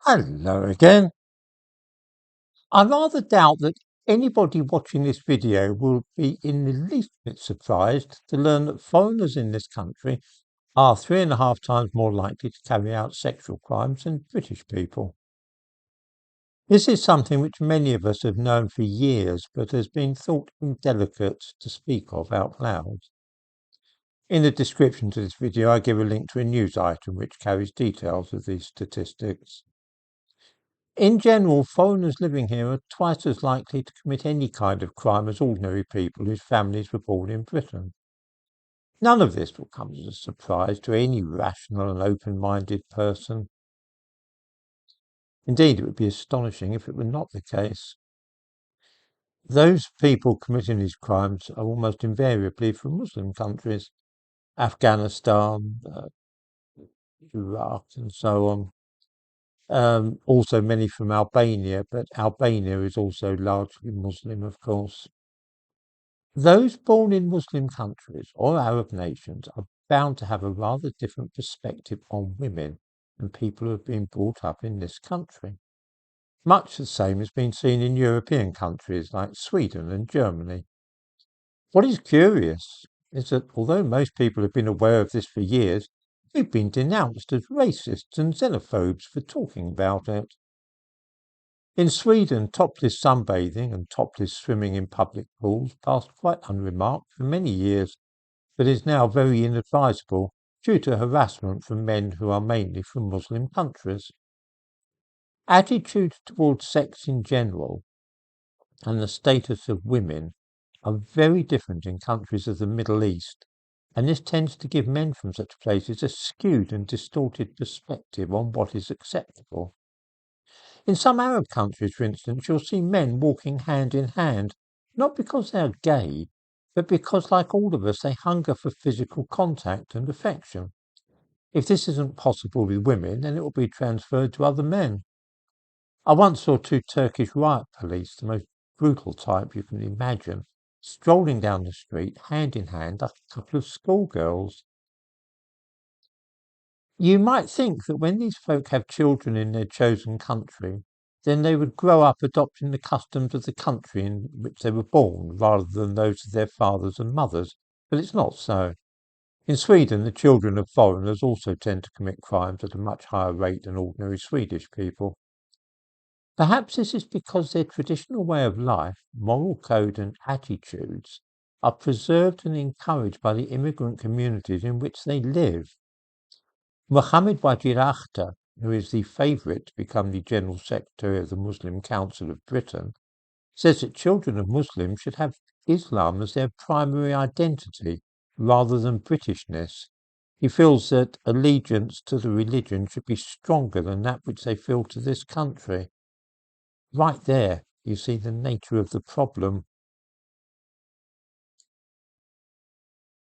Hello again. I rather doubt that anybody watching this video will be in the least bit surprised to learn that foreigners in this country are 3.5 times more likely to carry out sexual crimes than British people. This is something which many of us have known for years, but has been thought indelicate to speak of out loud. In the description to this video, I give a link to a news item which carries details of these statistics. In general, foreigners living here are twice as likely to commit any kind of crime as ordinary people whose families were born in Britain. None of this will come as a surprise to any rational and open-minded person. Indeed, it would be astonishing if it were not the case. Those people committing these crimes are almost invariably from Muslim countries, Afghanistan, Iraq, and so on. Also many from Albania, but Albania is also largely Muslim, of course. Those born in Muslim countries or Arab nations are bound to have a rather different perspective on women than people who have been brought up in this country. Much the same has been seen in European countries like Sweden and Germany. What is curious is that although most people have been aware of this for years, we've been denounced as racists and xenophobes for talking about it. In Sweden, topless sunbathing and topless swimming in public pools passed quite unremarked for many years, but is now very inadvisable due to harassment from men who are mainly from Muslim countries. Attitudes towards sex in general and the status of women are very different in countries of the Middle East, and this tends to give men from such places a skewed and distorted perspective on what is acceptable. In some Arab countries, for instance, you'll see men walking hand in hand, not because they are gay, but because, like all of us, they hunger for physical contact and affection. If this isn't possible with women, then it will be transferred to other men. I once saw two Turkish riot police, the most brutal type you can imagine, strolling down the street hand in hand like a couple of schoolgirls. You might think that when these folk have children in their chosen country, then they would grow up adopting the customs of the country in which they were born rather than those of their fathers and mothers, but it's not so. In Sweden, the children of foreigners also tend to commit crimes at a much higher rate than ordinary Swedish people. Perhaps this is because their traditional way of life, moral code and attitudes are preserved and encouraged by the immigrant communities in which they live. Mohammed Wajid Akhtar, who is the favourite to become the General Secretary of the Muslim Council of Britain, says that children of Muslims should have Islam as their primary identity rather than Britishness. He feels that allegiance to the religion should be stronger than that which they feel to this country. Right there, you see the nature of the problem.